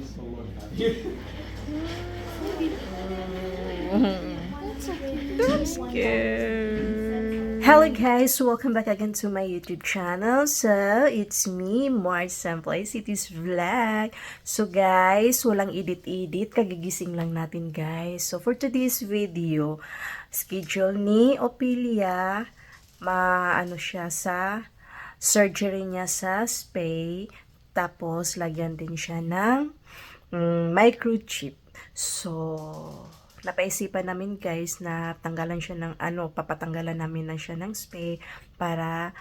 I'm scared. Hello guys, welcome back again to my YouTube channel. So, it's me, Mars Simplicity's Vlog. So guys, walang edit-edit, kagigising lang natin guys. So for today's video, schedule ni Ophelia, maano siya sa surgery niya sa spay. Tapos, lagyan din siya ng microchip. So, napaisipan namin guys na tanggalan siya ng papatanggalan namin na siya ng spay para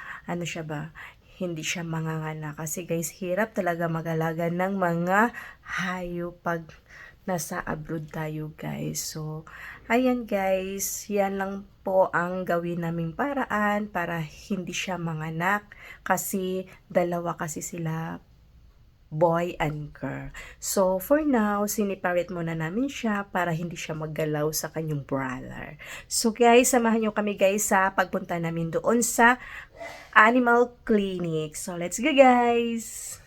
siya ba, hindi siya mangangana. Kasi guys, hirap talaga mag-alaga ng mga hayop pag nasa abroad tayo guys. So, ayan guys, yan lang po ang gawin naming paraan para hindi siya manganak. Kasi dalawa kasi sila, boy and girl. So, for now, siniparate muna namin siya para hindi siya maggalaw sa kanyang brother. So, guys, samahan nyo kami guys sa pagpunta namin doon sa animal clinic. So, let's go guys!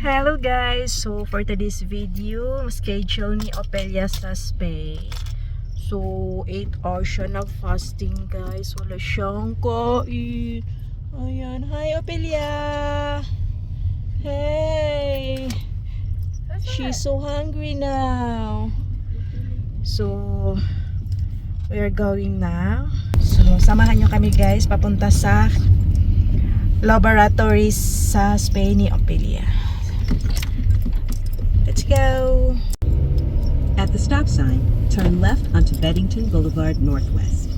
Hello guys! So for today's video, schedule ni Ophelia sa spay. So 8 hours siya nag-fasting guys. Wala siyang kain. Ayan. Hi Ophelia! Hey! She's so hungry now. So we are going now. So samahan nyo kami guys papunta sa laboratories sa spay ni Ophelia. Let's go! At the stop sign, turn left onto Beddington Boulevard Northwest.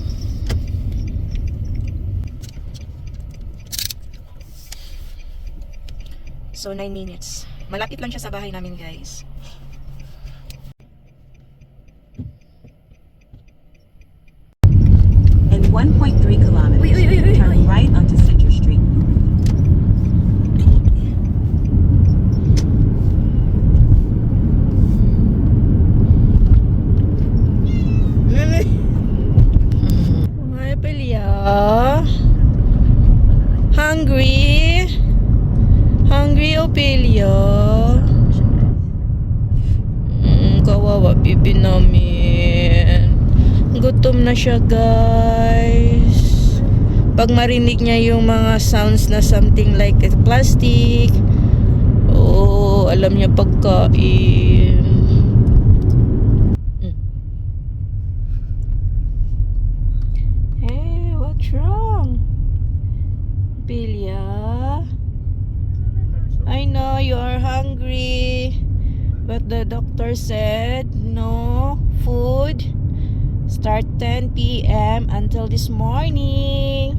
So 9 minutes. Malapit lang siya sa bahay namin guys. In 1.3 kilometers, turn right onto Center Street. Hungry? Hungry, Ophelia? Kawawa bibi namin. Gutom na siya guys. Pag marinig niya yung mga sounds na something like plastic, alam niya pagkain. Hey, what's wrong? Ophelia, I know you are hungry, but the doctor said no food start 10 p.m. until this morning.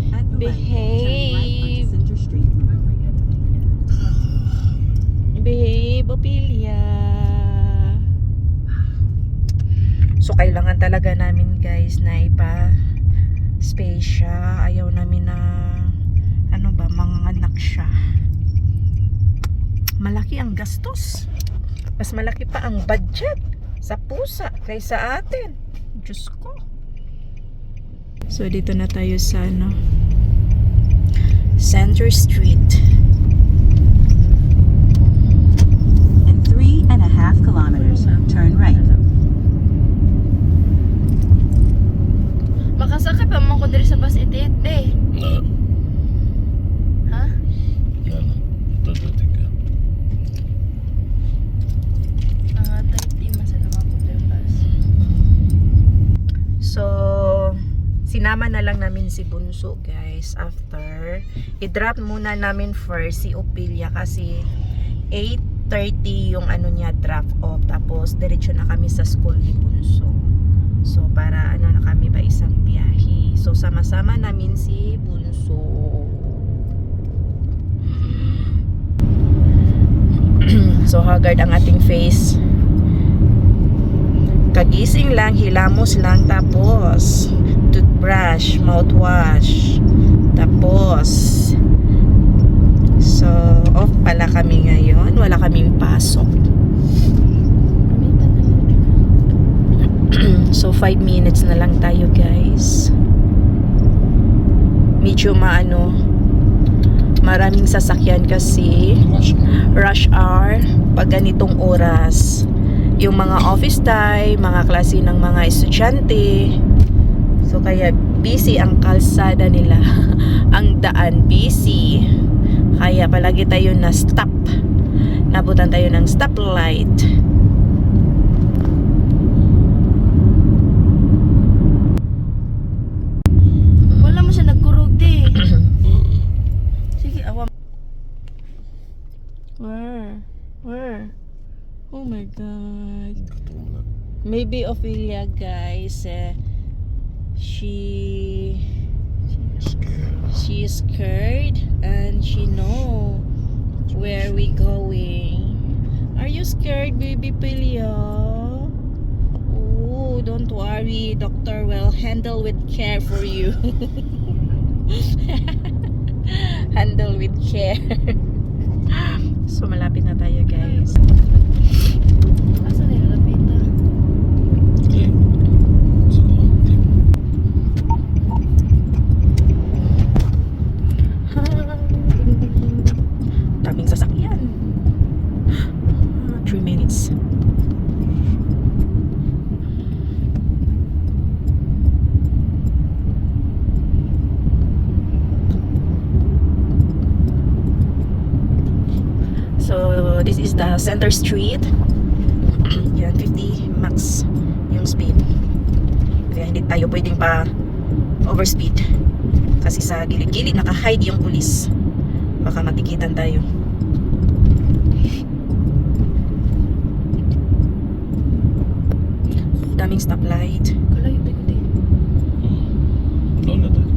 At the light, turn right onto Center Street. Behave, Ophelia. So kailangan talaga namin guys na ipa-space siya. Ayaw namin na manganganak siya. Malaki ang gastos. Mas malaki pa ang budget sa pusa kaysa atin. Diyos ko. So dito na tayo sa Center Street. In 3.5 kilometers, turn right. Makasakay pa man ko diri sa bus itite. Ha? na lang namin si Bunso, guys. After, i-drop muna namin first si Ophelia kasi 8:30 yung ano niya, drop off. Tapos, diretso na kami sa school ni Bunso. So, para ano na kami ba isang biyahe. So, sama-sama namin si Bunso. So, haggard ang ating face. Kagising lang, hilamos lang, tapos toothbrush, mouthwash, tapos so, off pala kami ngayon. Wala kaming pasok. So, 5 minutes na lang tayo, guys. Medyo maraming sasakyan kasi rush hour pag ganitong oras. Yung mga office time, mga klase ng mga estudyante. So, kaya busy ang kalsada nila. Ang daan, busy. Kaya palagi tayo na stop. Nabutan tayo ng stoplight. Wala mo siya nagkurog di. Sige, awam. Where? Oh my God. Maybe Ophelia, guys. She is scared and she know where we going. Are you scared, baby Ophelia? Oh, don't worry. Doctor will handle with care for you. Handle with care. So, malapit na tayo, guys. Asa nilalapit na? Daming sasakyan. 3 minutes. So, this is the center street. Yan, 50 max yung speed. Kaya hindi tayo pwedeng pa overspeed. Kasi sa gilid-gilid naka-hide yung pulis. Baka matikitan tayo. Daming stoplight. Kalayo tayo di. Doon na tayo.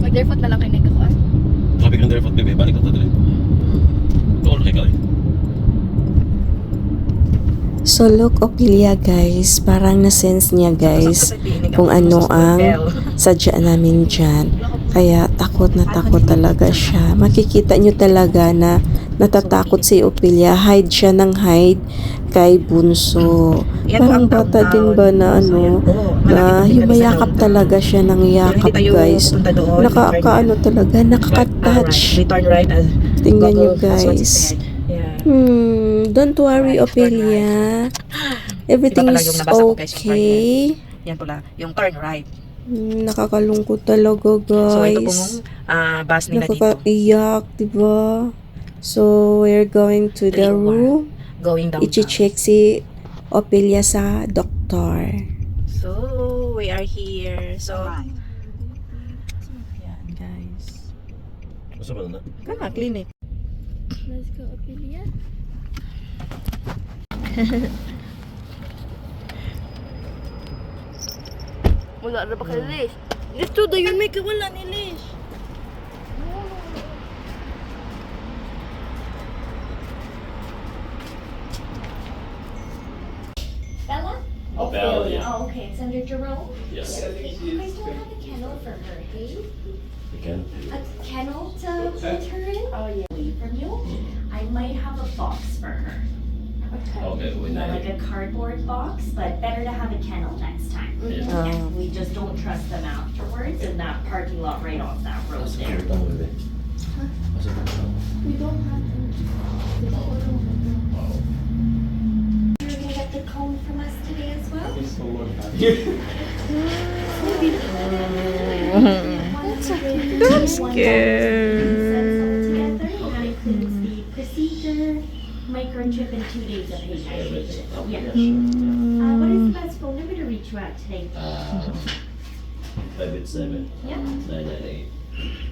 Mag-default na lang kayo nagkakuan. Traffic ng Derfot, bebe. Balik na tayo dali. Doon na kayo. So look, Ophelia, guys, parang na-sense niya, guys, kung ano ang sadya namin dyan. Kaya takot na takot talaga siya. Makikita nyo talaga na natatakot si Ophelia. Hide siya ng hide kay Bunso. Parang bata din ba na na yumayakap talaga siya ng yakap, guys. Nakakaano talaga, nakaka-touch. Return right. Tingnan nyo, guys. Don't worry, Ophelia. Everything is okay. Yan pala, yung turn right. Nakakalungkot talaga, So, ito guys. pong bus nila dito. Nakakaiyak, diba? So, we're going to the 301. room. Going down. I-check si Ophelia sa doktor. So, we are here. So, yan, guys. Masa ba na? Kana, clinic. Let's go, Ophelia. Wala na ba kayo, Lish? Dito, dayon may kawala ni Lish. Bella? Bella, yeah. Oh, okay. It's under Jerome. Yes. You guys don't have a kennel for her, hey? Again? A kennel to put her in? Oh, yeah. Away from you? I might have a box for her. Okay, wait now. Like a cardboard box, but better to have a kennel next time. Yeah, we just don't trust them afterwards in that parking lot right off that road Masa there. ba na, bebe? Masa ba na? We don't have You're gonna get the comb from us today as well? I'm scared. That includes the procedure, microchip, and 2 days of pain medication. Yeah. What is the best phone number to reach you at today? 587 Yeah. 998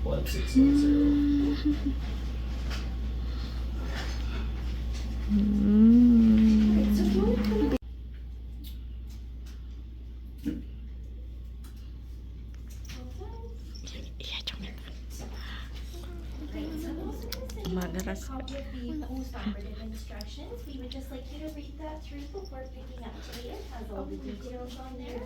1610. So if you want to come Magaras. copy of the host operative instructions, we would just like you to read that through before picking up today. It has all the details on there.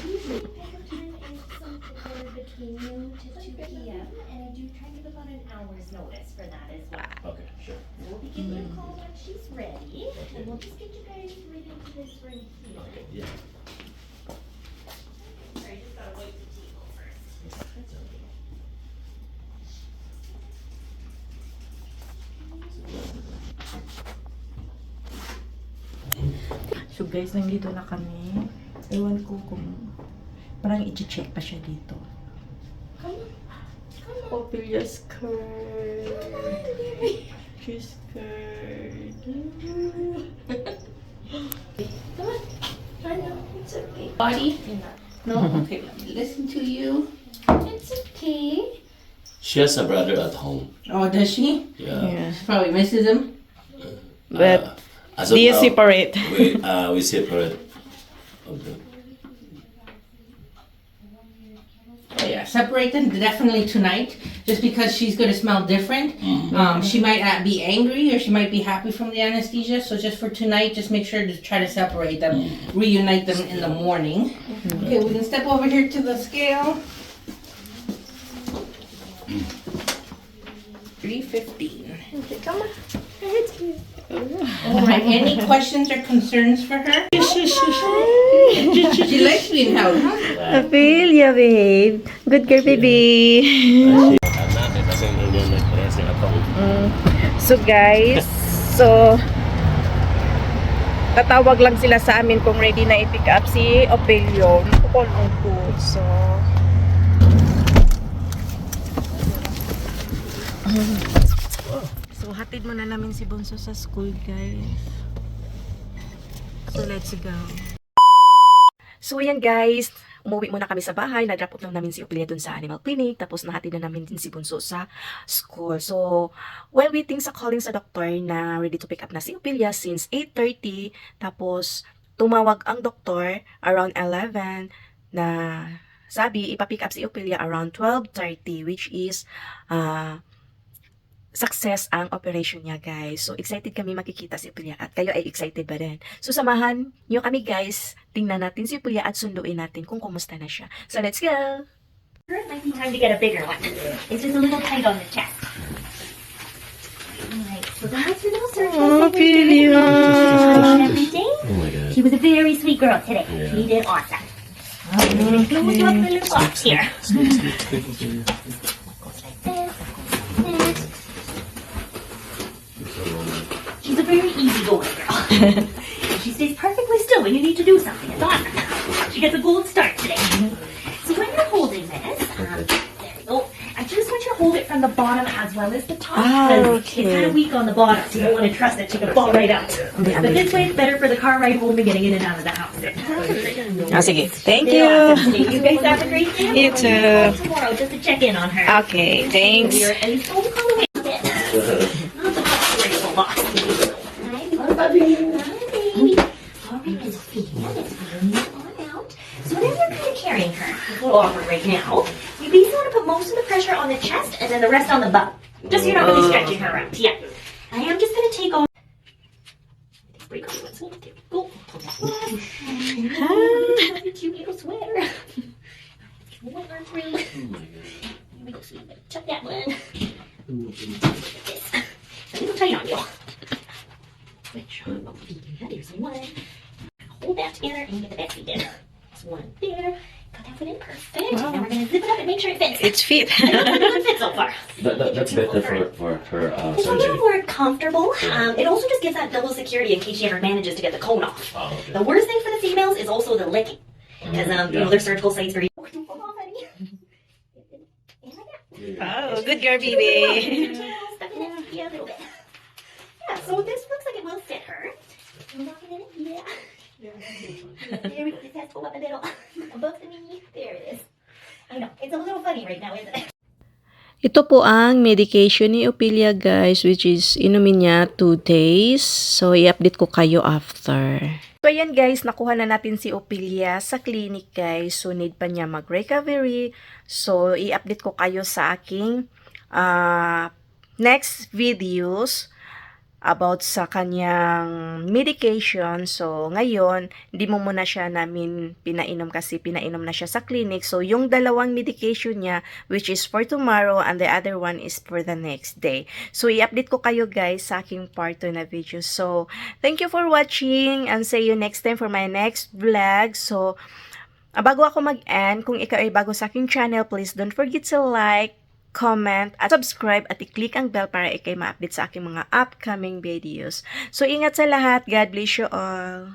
Usually the pickup time is somewhere between noon to 2 p.m. and I do try to give about an hour's notice for that as well. Okay, sure. We'll be giving you a call when she's ready, and we'll just get you guys right into this room here. Okay, yeah. Sorry, just gotta wipe the table first. So guys, nandito na kami. Ewan ko kung parang i-check pa siya dito. Ophelia skirt. She's skirt. I know, it's okay. Body? No? Okay, let me listen to you. It's okay. She has a brother at home. Oh, does she? Yeah. She probably misses him. But As of do you now, separate? we separate. Okay. Oh, yeah, separate them definitely tonight, just because she's gonna smell different. She might not be angry or she might be happy from the anesthesia. So just for tonight, just make sure to try to separate them, reunite them in the morning. Okay, we can step over here to the scale. 315. Okay, come on. All right. Any questions or concerns for her? She likes being held, huh? Ophelia, babe. Good girl, baby. Natin kasi nandiyan nag-press yung account. So guys, tatawag lang sila sa amin kung ready na i-pick up si Ophelia. Nakukulong ko. So hatid mo na namin si Bunso sa school, guys. So let's go. So yan guys, umuwi muna kami sa bahay, na-drop off lang namin si Ophelia dun sa animal clinic, tapos nahatid na namin din si Bunso sa school. So, while waiting sa calling sa doktor na ready to pick up na si Ophelia since 8:30, tapos tumawag ang doktor around 11 na sabi ipapick up si Ophelia around 12:30, which is success ang operation niya, guys. So, excited kami makikita si Ophelia at kayo ay excited ba rin? So, samahan niyo kami, guys. Tingnan natin si Ophelia at sunduin natin kung kumusta na siya. So, let's go! It might be time to get a bigger one. It's just a little tight on the chest. Alright, so the hospital surgeon Ophelia! on everything. Oh my god. She was a very sweet girl today. Yeah. She did awesome. I'm gonna close up the little box here. She's a very easygoing girl. She stays perfectly still when you need to do something. It's awesome. She gets a gold start today. So when you're holding this, there you go. I just want you to hold it from the bottom as well as the top. Because it's kind of weak on the bottom, so you don't want to trust it. She can fall right out. But this way, it's better for the car ride home and getting in and out of the house. Sige. Thank Stay you! awesome today. You guys have a great day. You too. Tomorrow, just to check in on her. Okay, thanks. You're at least phone call away. Not the grateful box. Hi, baby. All right, Miss Ophelia, let's bring you on out. So whenever you're kind of carrying her, it's a little awkward right now. You basically want to put most of the pressure on the chest and then the rest on the butt. Just so you're not really stretching her out. Yeah. I am just going to take off. Break off what's there we go. Pull that one. Your cute little sweater. One arm through. Here we go, sweetie. Chuck that one. Look at this. A little tight on you. Make sure I'm Ophelia. There's one. Hold that together and get the best seat in. There's one there. Got that one in perfect. Now we're going to zip it up and make sure it fits. It's fit. I know it's a good fit so far. That's better for her It's a little surgery. more comfortable. It also just gives that double security in case she ever manages to get the cone off. Oh, okay. The worst thing for the females is also the licking. Because, you know, their surgical sites are... Hold on, honey. And like that. Oh, good girl, baby. Yeah, a little bit. Yeah, so this looks like it will fit her. We're not gonna- Yeah. There, just has to go up a little above the knee. There it is. I know, it's a little funny right now, isn't it? Ito po ang medication ni Ophelia guys, which is inumin niya 2 days. So, i-update ko kayo after. So, ayan guys, nakuha na natin si Ophelia sa clinic guys. So, need pa niya mag-recovery. So, i-update ko kayo sa aking next videos about sa kanyang medication. So, ngayon, hindi mo muna siya namin pinainom kasi pinainom na siya sa clinic. So, yung dalawang medication niya, which is for tomorrow and the other one is for the next day. So, i-update ko kayo guys sa aking part 2 na video. So, thank you for watching and see you next time for my next vlog. So, bago ako mag-end, kung ikaw ay bago sa aking channel, please don't forget to like, comment, at subscribe at i-click ang bell para ikay ma-update sa aking mga upcoming videos. So, ingat sa lahat. God bless you all.